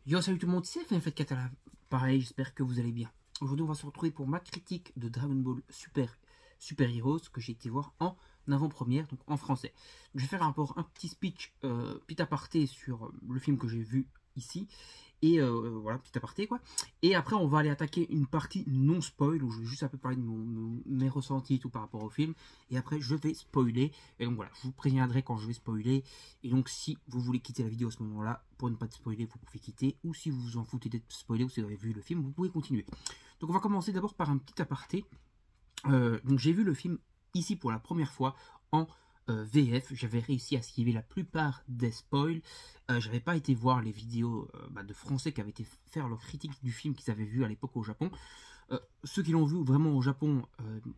Yo, salut tout le monde, c'est FNF4 Catala. Pareil, j'espère que vous allez bien. Aujourd'hui, on va se retrouver pour ma critique de Dragon Ball Super Heroes que j'ai été voir en avant-première, donc en français. Je vais faire un petit speech, petit aparté sur le film que j'ai vu ici. Et voilà, petit aparté quoi. Et après, on va aller attaquer une partie non spoil où je vais juste un peu parler de mes ressentis et tout par rapport au film. Et après, je vais spoiler. Et donc voilà, je vous préviendrai quand je vais spoiler. Et donc, si vous voulez quitter la vidéo à ce moment-là, pour ne pas te spoiler, vous pouvez quitter. Ou si vous vous en foutez d'être spoilé ou si vous avez vu le film, vous pouvez continuer. Donc, on va commencer d'abord par un petit aparté. Donc, j'ai vu le film ici pour la première fois en VF. J'avais réussi à esquiver la plupart des spoils. J'avais pas été voir les vidéos de français qui avaient été faire leur critique du film qu'ils avaient vu à l'époque au Japon. Ceux qui l'ont vu vraiment au Japon,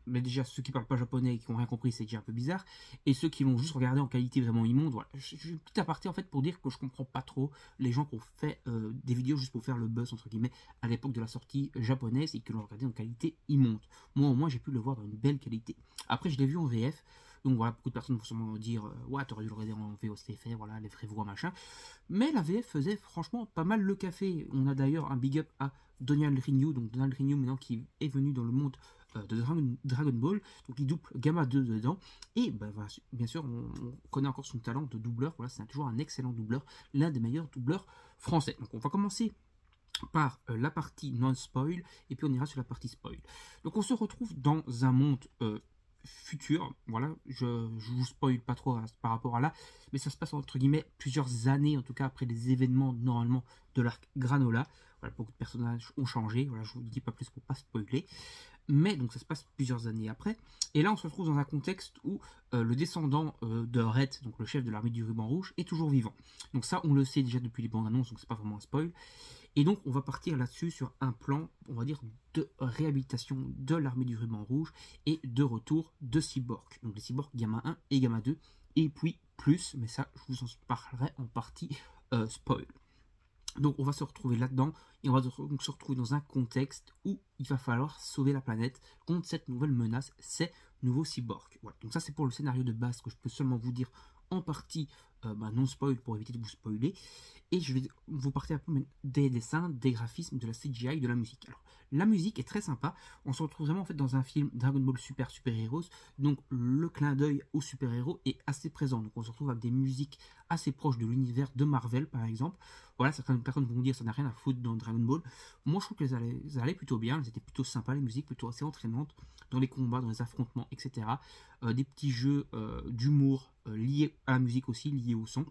mais déjà ceux qui parlent pas japonais et qui n'ont rien compris, c'est déjà un peu bizarre. Et ceux qui l'ont juste regardé en qualité vraiment immonde, voilà. J'ai une petite aparté en fait pour dire que je comprends pas trop les gens qui ont fait des vidéos juste pour faire le buzz entre guillemets à l'époque de la sortie japonaise et qui l'ont regardé en qualité immonde. Moi au moins j'ai pu le voir dans une belle qualité. Après je l'ai vu en VF. Donc voilà, beaucoup de personnes vont sûrement dire ouais, t'aurais dû le regarder en VO, c'était fait, voilà, les vraies voix, machin. Mais la VF faisait franchement pas mal le café. On a d'ailleurs un big up à Donald Renew, donc Donald Renew maintenant qui est venu dans le monde de Dragon Ball, donc il double Gamma 2 dedans, et voilà, bien sûr on connaît encore son talent de doubleur, voilà, c'est toujours un excellent doubleur, l'un des meilleurs doubleurs français. Donc on va commencer par la partie non-spoil, et puis on ira sur la partie spoil. Donc on se retrouve dans un monde futur, voilà, je vous spoil pas trop par rapport à là, mais ça se passe entre guillemets plusieurs années, en tout cas après les événements normalement de l'arc Granola. Voilà, beaucoup de personnages ont changé, voilà, je vous dis pas plus pour pas spoiler. Mais donc ça se passe plusieurs années après. Et là on se retrouve dans un contexte où le descendant de Red, donc le chef de l'armée du ruban rouge, est toujours vivant. Donc ça on le sait déjà depuis les bandes annonces, donc c'est pas vraiment un spoil. Et donc on va partir là-dessus sur un plan, on va dire, de réhabilitation de l'armée du ruban rouge et de retour de cyborgs. Donc les cyborgs Gamma 1 et Gamma 2. Et puis plus, mais ça je vous en parlerai en partie spoil. Donc on va se retrouver là-dedans et on va donc se retrouver dans un contexte où il va falloir sauver la planète contre cette nouvelle menace, ces nouveaux cyborgs. Voilà. Donc ça c'est pour le scénario de base que je peux seulement vous dire en partie non spoil pour éviter de vous spoiler. Et je vais vous parler un peu des dessins, des graphismes, de la CGI, de la musique. Alors la musique est très sympa. On se retrouve vraiment en fait dans un film Dragon Ball Super Heroes. Donc le clin d'œil aux super héros est assez présent. Donc on se retrouve avec des musiques assez proches de l'univers de Marvel par exemple. Voilà, certaines personnes vont dire ça n'a rien à foutre dans Dragon Ball. Moi je trouve qu'elles allaient plutôt bien, elles étaient plutôt sympas, les musiques plutôt assez entraînantes dans les combats, dans les affrontements, etc. Des petits jeux d'humour liés à la musique aussi, liés au son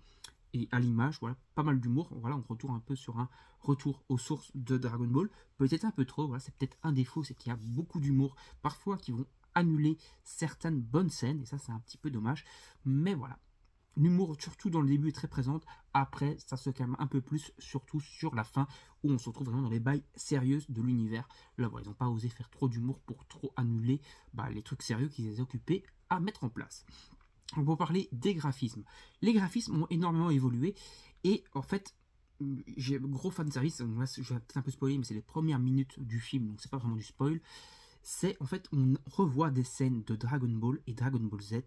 et à l'image, voilà, pas mal d'humour. Voilà, on retourne un peu sur un retour aux sources de Dragon Ball. Peut-être un peu trop, voilà, c'est peut-être un défaut, c'est qu'il y a beaucoup d'humour, parfois qui vont annuler certaines bonnes scènes, et ça c'est un petit peu dommage. Mais voilà, l'humour, surtout dans le début, est très présente. Après, ça se calme un peu plus, surtout sur la fin, où on se retrouve vraiment dans les bails sérieuses de l'univers. Là, voilà, ils n'ont pas osé faire trop d'humour pour trop annuler les trucs sérieux qu'ils étaient occupés à mettre en place. Donc, pour parler des graphismes. Les graphismes ont énormément évolué, et en fait, j'ai gros fan service, donc là, je vais peut-être un peu spoiler, mais c'est les premières minutes du film, donc c'est pas vraiment du spoil. C'est en fait, on revoit des scènes de Dragon Ball et Dragon Ball Z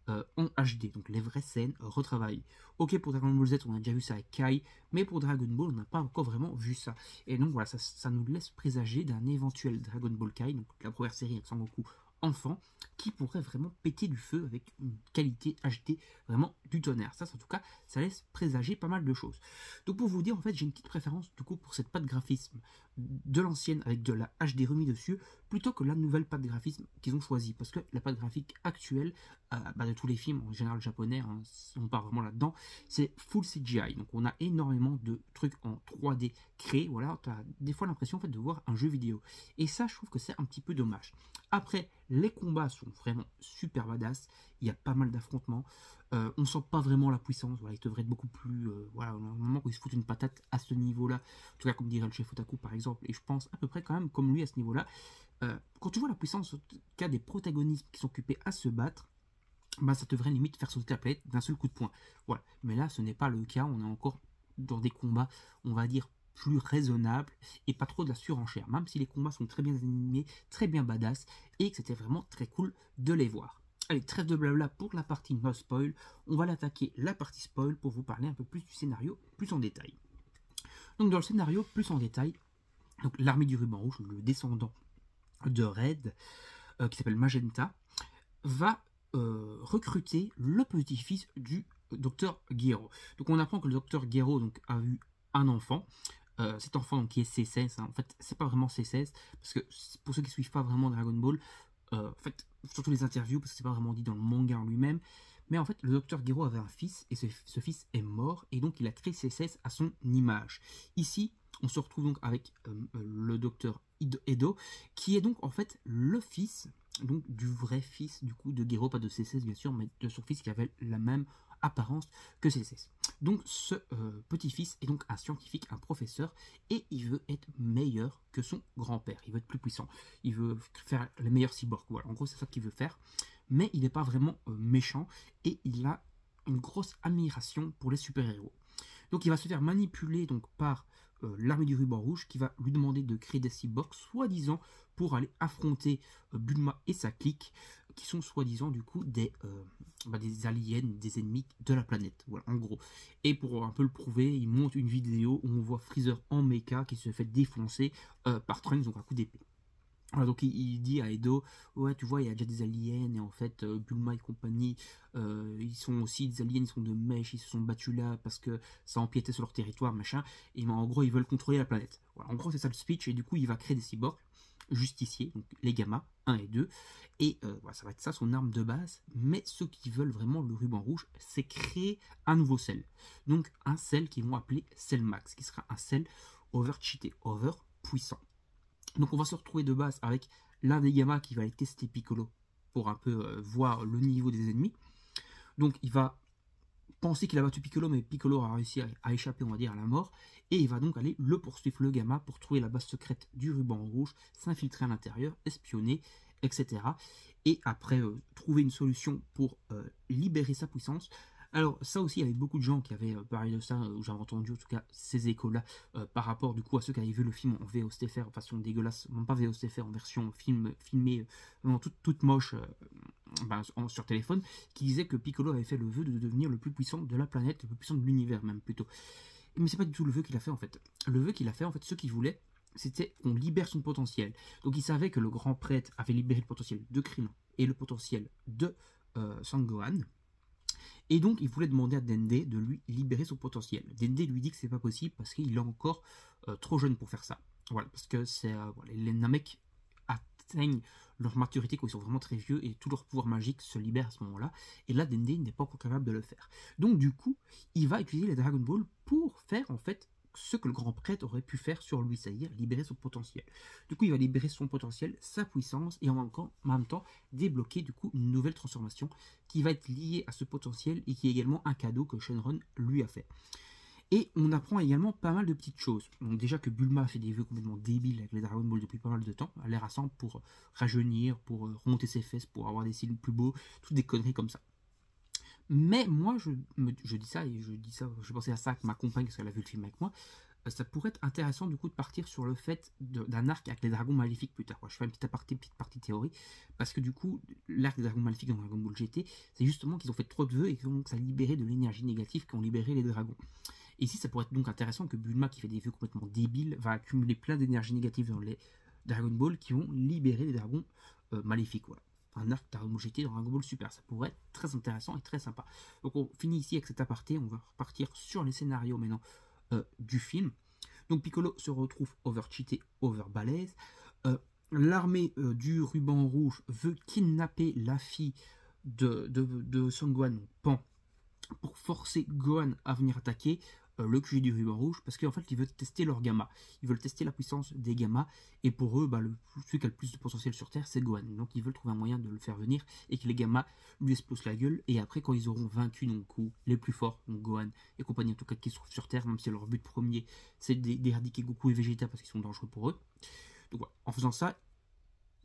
en HD, donc les vraies scènes retravaillées. Ok, pour Dragon Ball Z, on a déjà vu ça avec Kai, mais pour Dragon Ball, on n'a pas encore vraiment vu ça. Et donc voilà, ça nous laisse présager d'un éventuel Dragon Ball Kai, donc la première série avec Sangoku enfant, qui pourrait vraiment péter du feu avec une qualité HD vraiment du tonnerre. Ça, en tout cas, ça laisse présager pas mal de choses. Donc pour vous dire, en fait, j'ai une petite préférence du coup pour cette patte graphisme de l'ancienne avec de la HD remis dessus, plutôt que la nouvelle patte graphisme qu'ils ont choisie. Parce que la patte graphique actuelle, de tous les films en général japonais, hein, on part vraiment là-dedans, c'est full CGI. Donc on a énormément de trucs en 3D créés. Voilà, tu as des fois l'impression en fait, de voir un jeu vidéo. Et ça, je trouve que c'est un petit peu dommage. Après, les combats sont vraiment super badass. Il y a pas mal d'affrontements. On sent pas vraiment la puissance. Voilà, il devrait être beaucoup plus. Voilà, au moment où ils se foutent une patate à ce niveau-là, en tout cas, comme dirait le chef Otaku par exemple, et je pense à peu près quand même comme lui à ce niveau-là. Quand tu vois la puissance qu'a des protagonistes qui sont occupés à se battre, ça devrait limite faire sauter la planète d'un seul coup de poing. Voilà. Mais là, ce n'est pas le cas. On est encore dans des combats, on va dire, plus raisonnables et pas trop de la surenchère. Même si les combats sont très bien animés, très bien badass et que c'était vraiment très cool de les voir. Allez, trêve de blabla pour la partie no spoil. On va l'attaquer la partie spoil pour vous parler un peu plus du scénario, plus en détail. Donc dans le scénario, plus en détail, donc l'armée du ruban rouge, le descendant de Red, qui s'appelle Magenta, va recruter le petit-fils du docteur Gero. Donc on apprend que le docteur Gero donc, a eu un enfant. Cet enfant donc, qui est C16, hein. En fait c'est pas vraiment C16, parce que pour ceux qui suivent pas vraiment Dragon Ball, en fait, surtout les interviews, parce que c'est pas vraiment dit dans le manga en lui-même, mais en fait le docteur Gero avait un fils, et ce fils est mort, et donc il a créé C16 à son image. Ici, on se retrouve donc avec le docteur Edo, qui est donc en fait le fils, donc du vrai fils du coup de Gero, pas de C16 bien sûr, mais de son fils qui avait la même apparence que C16. Donc ce petit-fils est donc un scientifique, un professeur, et il veut être meilleur que son grand-père, il veut être plus puissant, il veut faire les meilleurs cyborgs, voilà, en gros c'est ça qu'il veut faire, mais il n'est pas vraiment méchant, et il a une grosse admiration pour les super-héros. Donc il va se faire manipuler donc, par l'armée du ruban rouge qui va lui demander de créer des cyborgs, soi-disant pour aller affronter Bulma et sa clique, qui sont soi-disant du coup des aliens, des ennemis de la planète, voilà en gros. Et pour un peu le prouver, il monte une vidéo où on voit Freezer en mecha qui se fait défoncer par Trunks, donc un coup d'épée. Voilà, donc il dit à Edo, ouais tu vois il y a déjà des aliens et en fait Bulma et compagnie ils sont aussi des aliens, ils sont de mèche, ils se sont battus là parce que ça empiétait sur leur territoire machin, et en gros ils veulent contrôler la planète. Voilà, en gros c'est ça le speech, et du coup il va créer des cyborgs justiciers, donc les gammas 1 et 2, et voilà, ça va être ça son arme de base, mais ceux qui veulent vraiment le ruban rouge c'est créer un nouveau cell, donc un cell qu'ils vont appeler Cell Max, qui sera un cell over cheaté, over puissant. Donc on va se retrouver de base avec l'un des gammas qui va aller tester Piccolo pour un peu voir le niveau des ennemis. Donc il va penser qu'il a battu Piccolo, mais Piccolo a réussi à échapper, on va dire, à la mort. Et il va donc aller le poursuivre, le gamma, pour trouver la base secrète du ruban rouge, s'infiltrer à l'intérieur, espionner, etc. Et après trouver une solution pour libérer sa puissance. Alors ça aussi, il y avait beaucoup de gens qui avaient parlé de ça, où j'avais entendu en tout cas ces échos-là, par rapport du coup à ceux qui avaient vu le film en VOSTFR, en façon dégueulasse, non pas VOSTFR, en version filmée, toute moche sur téléphone, qui disait que Piccolo avait fait le vœu de devenir le plus puissant de la planète, le plus puissant de l'univers même plutôt. Mais c'est pas du tout le vœu qu'il a fait en fait. Le vœu qu'il a fait en fait, ce qu'il voulait, c'était qu'on libère son potentiel. Donc il savait que le grand prêtre avait libéré le potentiel de Krillin et le potentiel de Sangohan. Et donc, il voulait demander à Dende de lui libérer son potentiel. Dende lui dit que c'est pas possible parce qu'il est encore trop jeune pour faire ça. Voilà, parce que voilà, les Namek atteignent leur maturité quand ils sont vraiment très vieux et tout leur pouvoir magique se libère à ce moment-là. Et là, Dende n'est pas encore capable de le faire. Donc, du coup, il va utiliser les Dragon Ball pour faire en fait ce que le grand prêtre aurait pu faire sur lui, c'est-à-dire libérer son potentiel. Du coup, il va libérer son potentiel, sa puissance, et en même temps débloquer du coup une nouvelle transformation qui va être liée à ce potentiel et qui est également un cadeau que Shenron lui a fait. Et on apprend également pas mal de petites choses. Donc déjà que Bulma fait des vœux complètement débiles avec les Dragon Ball depuis pas mal de temps, elle les rassemble pour rajeunir, pour remonter ses fesses, pour avoir des cils plus beaux, toutes des conneries comme ça. Mais moi, je dis ça, et je pensais à ça avec ma compagne, parce qu'elle a vu le film avec moi, ça pourrait être intéressant du coup de partir sur le fait d'un arc avec les dragons maléfiques plus tard. Je fais une petite partie théorie, parce que du coup, l'arc des dragons maléfiques dans Dragon Ball GT, c'est justement qu'ils ont fait trop de vœux et que donc ça a libéré de l'énergie négative qui ont libéré les dragons. Et ici, ça pourrait être donc intéressant que Bulma, qui fait des vœux complètement débiles, va accumuler plein d'énergie négative dans les Dragon Ball qui vont libérer les dragons maléfiques. Voilà. Un arc Dragon Ball GT dans Dragon Ball Super, ça pourrait être très intéressant et très sympa. Donc on finit ici avec cet aparté, on va repartir sur les scénarios maintenant du film. Donc Piccolo se retrouve over-cheaté, over-balèze. L'armée du ruban rouge veut kidnapper la fille de Son Gohan, Pan, pour forcer Gohan à venir attaquer le QG du ruban rouge, parce qu'en fait ils veulent tester leur gamma, ils veulent tester la puissance des gammas, et pour eux celui qui a le plus de potentiel sur Terre c'est Gohan, donc ils veulent trouver un moyen de le faire venir et que les gammas lui explosent la gueule, et après quand ils auront vaincu donc les plus forts, donc Gohan et compagnie en tout cas qui se trouvent sur Terre, même si leur but premier c'est d'éradiquer Goku et Vegeta parce qu'ils sont dangereux pour eux, donc voilà, en faisant ça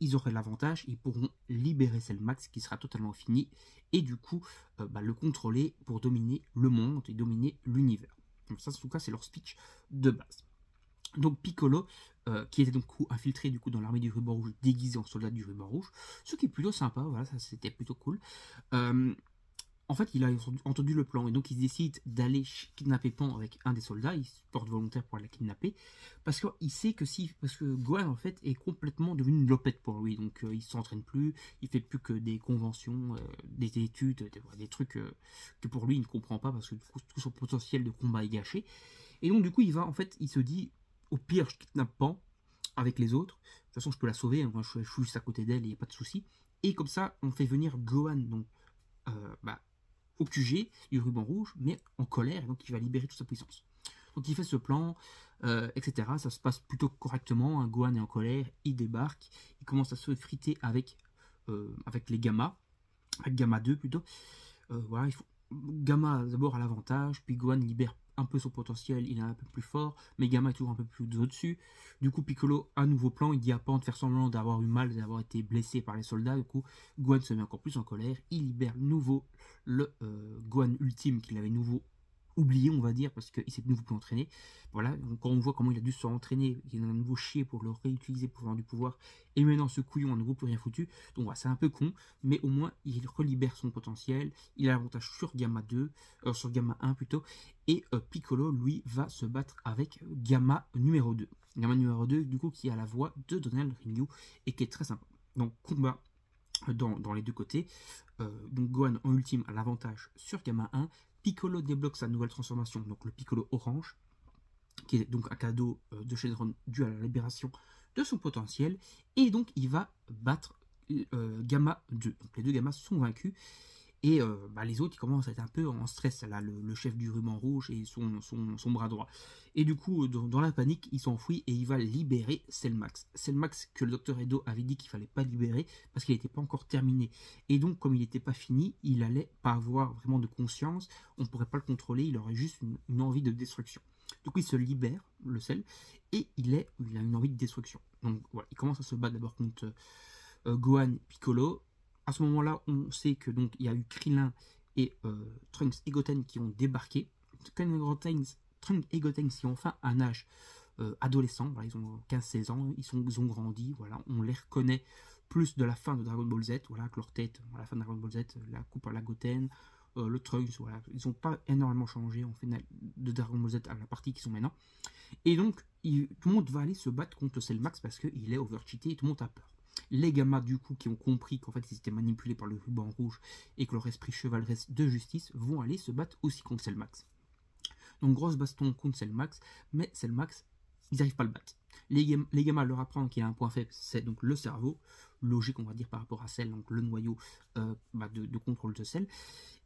ils auraient l'avantage, ils pourront libérer Cell Max qui sera totalement fini, et du coup le contrôler pour dominer le monde et dominer l'univers. Donc ça en tout cas c'est leur speech de base. Donc Piccolo, qui était donc infiltré du coup dans l'armée du ruban rouge, déguisé en soldat du ruban rouge, ce qui est plutôt sympa, voilà, ça c'était plutôt cool. en fait, il a entendu le plan et donc il décide d'aller kidnapper Pan avec un des soldats. Il se porte volontaire pour aller la kidnapper parce qu'il sait que parce que Gohan en fait est complètement devenu une lopette pour lui. Donc il s'entraîne plus, il fait plus que des conventions, des études, des trucs que pour lui il ne comprend pas parce que tout son potentiel de combat est gâché. Et donc du coup il se dit au pire je kidnappe Pan avec les autres. De toute façon je peux la sauver, hein. Moi je suis juste à côté d'elle, il n'y a pas de souci. Et comme ça on fait venir Gohan donc au QG du ruban rouge, mais en colère, et donc il va libérer toute sa puissance. Donc il fait ce plan, etc. Ça se passe plutôt correctement, hein. Gohan est en colère, il débarque, il commence à se friter avec les Gamma, avec Gamma 2 plutôt. Voilà, Gamma d'abord à l'avantage, puis Gohan libère un peu son potentiel, il est un peu plus fort, mais Gamma est toujours un peu plus au-dessus. Du coup, Piccolo, un nouveau plan, il dit à Pan de faire semblant d'avoir eu mal, d'avoir été blessé par les soldats. Du coup, Gohan se met encore plus en colère, il libère nouveau le Gohan ultime qu'il avait nouveau oublié, on va dire, parce qu'il s'est de nouveau plus entraîné. Voilà, donc quand on voit comment il a dû se entraîner, il a un nouveau chier pour le réutiliser pour avoir du pouvoir, et maintenant ce couillon à nouveau plus rien foutu. Donc voilà, c'est un peu con, mais au moins il relibère son potentiel, il a l'avantage sur Gamma 2, sur Gamma 1 plutôt, et Piccolo, lui, va se battre avec Gamma numéro 2. Gamma numéro 2, du coup, qui a la voix de Donald Ringu, et qui est très sympa. Donc combat dans les deux côtés. Donc Gohan en ultime a l'avantage sur Gamma 1. Piccolo débloque sa nouvelle transformation, donc le Piccolo orange, qui est donc un cadeau de Shenron dû à la libération de son potentiel. Et donc il va battre Gamma 2. Donc les deux Gammas sont vaincus. Et les autres, ils commencent à être un peu en stress, là, le chef du ruban rouge et son bras droit. Et du coup, dans la panique, il s'enfuit et il va libérer Cellmax. Cellmax que le docteur Edo avait dit qu'il fallait pas libérer parce qu'il n'était pas encore terminé. Et donc, comme il n'était pas fini, il allait pas avoir vraiment de conscience, on ne pourrait pas le contrôler, il aurait juste une envie de destruction. Du coup, il se libère, le Cell, et il a une envie de destruction. Donc voilà, il commence à se battre d'abord contre Gohan Piccolo. À ce moment-là, on sait que donc il y a eu Krillin et Trunks et Goten qui ont débarqué. Trunks et Goten qui ont enfin un âge adolescent. Voilà, ils ont 15-16 ans, ils ont grandi. Voilà, on les reconnaît plus de la fin de Dragon Ball Z. Voilà, que leur tête, à la fin de Dragon Ball Z, la coupe à la Goten, le Trunks. Voilà, ils n'ont pas énormément changé en fait de Dragon Ball Z à la partie qui sont maintenant. Et donc, tout le monde va aller se battre contre Cellmax parce qu'il est overcheaté et tout le monde a peur. Les Gammas, du coup, qui ont compris qu'en fait ils étaient manipulés par le ruban rouge et que leur esprit chevaleresque de justice vont aller se battre aussi contre Cellmax. Donc grosse baston contre Cellmax, mais Cellmax, ils n'arrivent pas à le battre. Les Gammas leur apprennent qu'il y a un point faible, c'est donc le cerveau, logique on va dire par rapport à Cell, donc le noyau de contrôle de Cell.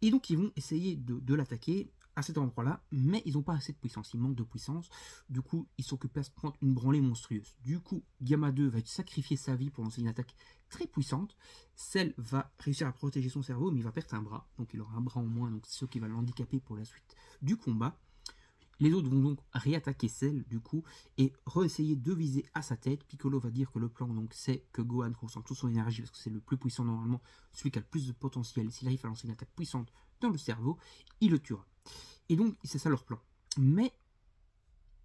Et donc ils vont essayer de l'attaquer à cet endroit-là, mais ils n'ont pas assez de puissance, ils manquent de puissance. Du coup, ils sont occupés à se prendre une branlée monstrueuse. Du coup, Gamma 2 va sacrifier sa vie pour lancer une attaque très puissante. Cell va réussir à protéger son cerveau, mais il va perdre un bras, donc il aura un bras en moins, donc c'est ce qui va l'handicaper pour la suite du combat. Les autres vont donc réattaquer Cell, du coup, et réessayer de viser à sa tête. Piccolo va dire que le plan, donc, c'est que Gohan concentre toute son énergie, parce que c'est le plus puissant normalement, celui qui a le plus de potentiel. S'il arrive à lancer une attaque puissante dans le cerveau, il le tuera. Et donc, c'est ça leur plan. Mais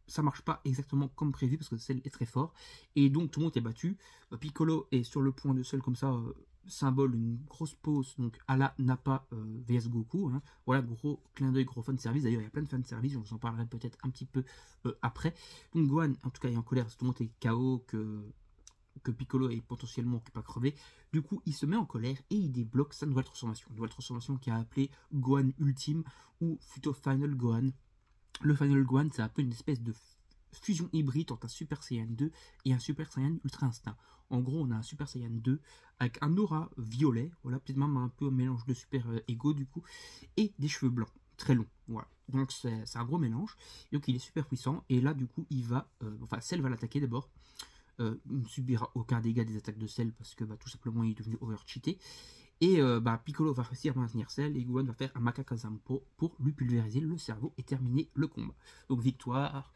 ça marche pas exactement comme prévu parce que Cell est très fort. Et donc, tout le monde est battu. Piccolo est sur le point de Cell comme ça, symbole d'une grosse pause, donc à la Nappa vs Goku. Hein. Voilà, gros clin d'œil, gros fan service. D'ailleurs, il y a plein de fan service, je vous en parlerai peut-être un petit peu après. Donc, Gohan, en tout cas, est en colère parce que tout le monde est KO, que Piccolo est potentiellement pas crevé. Du coup, il se met en colère et il débloque sa nouvelle transformation. Une nouvelle transformation qui a appelé Gohan Ultime ou plutôt Final Gohan. Le Final Gohan, c'est un peu une espèce de fusion hybride entre un Super Saiyan 2 et un Super Saiyan Ultra Instinct. En gros, on a un Super Saiyan 2 avec un aura violet, voilà, peut-être même un peu un mélange de Super Ego du coup, et des cheveux blancs, très longs, voilà. Donc c'est un gros mélange, et donc il est super puissant, et là du coup, Cell va l'attaquer d'abord. Il ne subira aucun dégât des attaques de Cell parce que tout simplement il est devenu overcheaté. Et Piccolo va réussir à maintenir Cell et Gohan va faire un Makakazampo pour lui pulvériser le cerveau et terminer le combat. Donc victoire,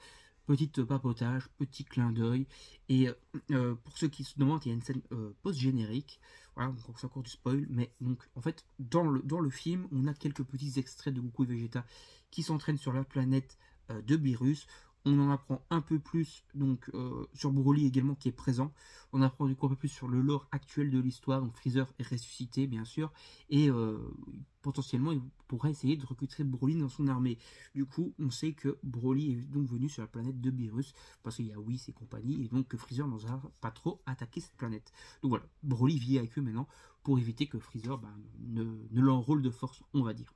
petite papotage, petit clin d'œil. Et pour ceux qui se demandent, il y a une scène post-générique. Voilà, donc c'est encore du spoil. Mais donc en fait, dans le film, on a quelques petits extraits de Goku et Vegeta qui s'entraînent sur la planète de Beerus, On en apprend un peu plus donc sur Broly également qui est présent. On apprend du coup un peu plus sur le lore actuel de l'histoire. Donc Freezer est ressuscité bien sûr et potentiellement il pourrait essayer de recruter Broly dans son armée. Du coup on sait que Broly est donc venu sur la planète de Beerus parce qu'il y a Whis et compagnie et donc que Freezer n'osera pas trop attaquer cette planète. Donc voilà, Broly vit avec eux maintenant pour éviter que Freezer ne l'enrôle de force, on va dire.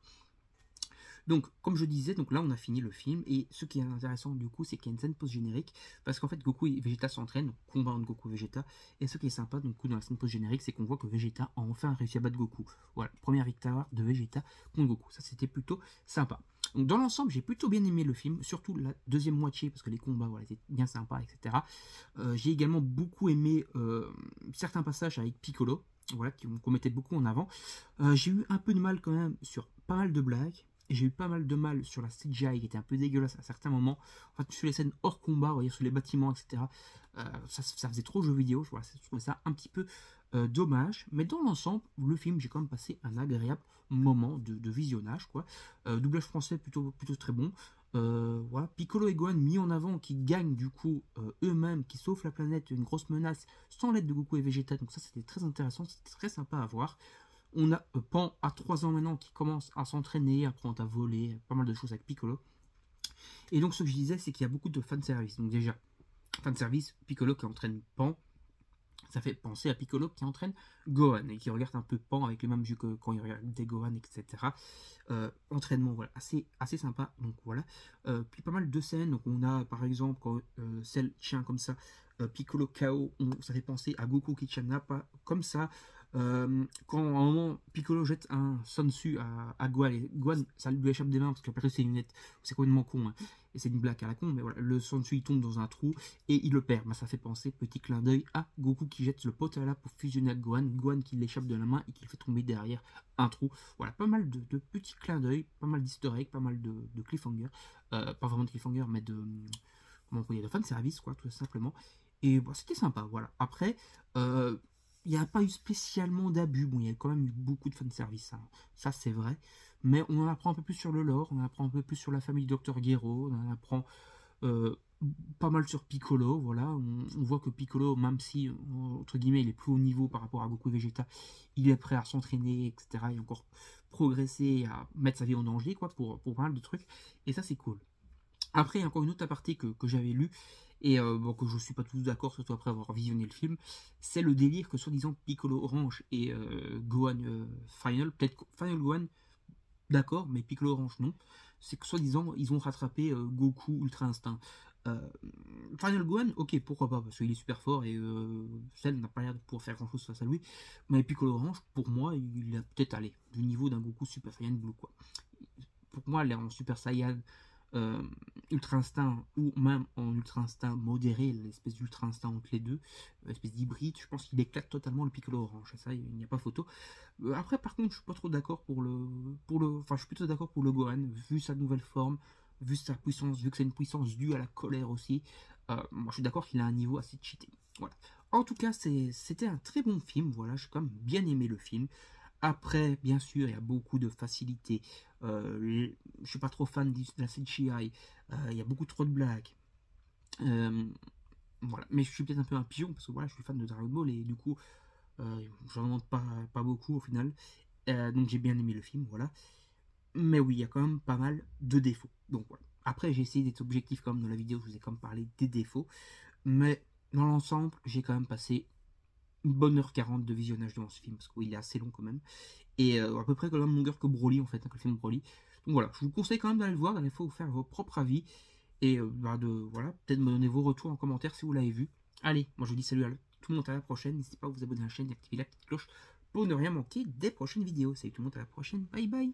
Donc, comme je disais, donc là on a fini le film, et ce qui est intéressant du coup, c'est qu'il y a une scène post-générique, parce qu'en fait Goku et Vegeta s'entraînent, donc combat entre Goku et Vegeta, et ce qui est sympa donc, dans la scène post-générique, c'est qu'on voit que Vegeta a enfin réussi à battre Goku. Voilà, première victoire de Vegeta contre Goku, ça c'était plutôt sympa. Donc dans l'ensemble, j'ai plutôt bien aimé le film, surtout la deuxième moitié, parce que les combats voilà, étaient bien sympas, etc. J'ai également beaucoup aimé certains passages avec Piccolo, voilà, qu'on mettait beaucoup en avant. J'ai eu un peu de mal quand même sur pas mal de blagues. J'ai eu pas mal de mal sur la CGI qui était un peu dégueulasse à certains moments. En fait, sur les scènes hors combat, vous voyez, sur les bâtiments, etc. Ça faisait trop jeu vidéo. Voilà, je trouvais ça un petit peu dommage. Mais dans l'ensemble, le film, j'ai quand même passé un agréable moment de visionnage, quoi. Doublage français plutôt très bon. Voilà, Piccolo et Gohan mis en avant qui gagnent du coup eux-mêmes, qui sauvent la planète, une grosse menace sans l'aide de Goku et Vegeta. Donc ça, c'était très intéressant, c'était très sympa à voir. On a Pan à 3 ans maintenant qui commence à s'entraîner, apprendre à voler, pas mal de choses avec Piccolo. Et donc ce que je disais, c'est qu'il y a beaucoup de fanservice. Donc déjà, fanservice, Piccolo qui entraîne Pan, ça fait penser à Piccolo qui entraîne Gohan et qui regarde un peu Pan avec les mêmes yeux que quand il regarde des Gohan, etc. Entraînement, voilà, assez sympa. Donc voilà. Puis pas mal de scènes. Donc on a par exemple quand celle tient comme ça, Piccolo KO, ça fait penser à Goku qui tient pas comme ça. Quand à un moment Piccolo jette un Sonsu à Gohan et Gohan ça lui échappe des mains parce qu'il a perdu ses lunettes, c'est complètement con hein. Et c'est une blague à la con, mais voilà, le Sonsu il tombe dans un trou et il le perd. Ça fait penser, petit clin d'œil, à Goku qui jette le pot à la pour fusionner avec Gohan, Gohan qui l'échappe de la main et qui le fait tomber derrière un trou. Voilà, pas mal de petits clins d'œil, pas mal d'easter eggs, pas mal de cliffhanger, pas vraiment de cliffhanger mais comment on peut dire, de fanservice quoi, tout simplement. Et bon, c'était sympa, voilà. Après, il n'y a pas eu spécialement d'abus. Bon, il y a quand même eu beaucoup de fanservice, hein. Ça c'est vrai. Mais on en apprend un peu plus sur le lore, on en apprend un peu plus sur la famille du Dr Gero, on en apprend pas mal sur Piccolo, voilà. On voit que Piccolo, même si, entre guillemets, il est plus haut niveau par rapport à Goku et Vegeta, il est prêt à s'entraîner, etc. Et encore progresser, à mettre sa vie en danger, quoi, pour pas mal de trucs. Et ça c'est cool. Après, il y a encore une autre aparté que j'avais lu, et bon, que je suis pas tout d'accord, surtout après avoir visionné le film, c'est le délire que soi-disant Piccolo Orange et Gohan Final, peut-être Final Gohan, d'accord, mais Piccolo Orange non, c'est que soi-disant ils ont rattrapé Goku Ultra Instinct. Final Gohan, ok, pourquoi pas, parce qu'il est super fort et Cell n'a pas l'air de pouvoir faire grand-chose face à lui, mais Piccolo Orange, pour moi, il a peut-être allé du niveau d'un Goku Super Saiyan Blue, quoi. Pour moi, elle est en Super Saiyan Ultra Instinct ou même en Ultra Instinct modéré, l'espèce d'Ultra Instinct entre les deux, l'espèce d'hybride, je pense qu'il éclate totalement le Piccolo Orange, ça il n'y a pas photo. Après par contre je suis pas trop d'accord enfin je suis plutôt d'accord pour le Gohan, vu sa nouvelle forme, vu sa puissance, vu que c'est une puissance due à la colère aussi, moi je suis d'accord qu'il a un niveau assez cheaté. Voilà. En tout cas c'était un très bon film, voilà, j'ai quand même bien aimé le film. Après, bien sûr, il y a beaucoup de facilité. Je suis pas trop fan de la CGI. Il y a beaucoup trop de blagues. Voilà. Mais je suis peut-être un peu un pigeon parce que voilà, je suis fan de Dragon Ball et du coup, j'en demande pas beaucoup au final. Donc j'ai bien aimé le film, voilà. Mais oui, il y a quand même pas mal de défauts. Donc voilà. Après, j'ai essayé d'être objectif quand même dans la vidéo. Je vous ai quand même parlé des défauts. Mais dans l'ensemble, j'ai quand même passé une bonne heure 40 de visionnage devant ce film, parce qu'il est assez long quand même, et à peu près quand même longueur que Broly en fait, hein, que le film Broly. Donc voilà, je vous conseille quand même d'aller le voir, d'aller vous faire vos propres avis, et voilà, peut-être me donner vos retours en commentaire si vous l'avez vu. Allez, moi je vous dis salut à tout le monde, à la prochaine, n'hésitez pas à vous abonner à la chaîne et activer la petite cloche pour ne rien manquer des prochaines vidéos. Salut tout le monde, à la prochaine, bye bye.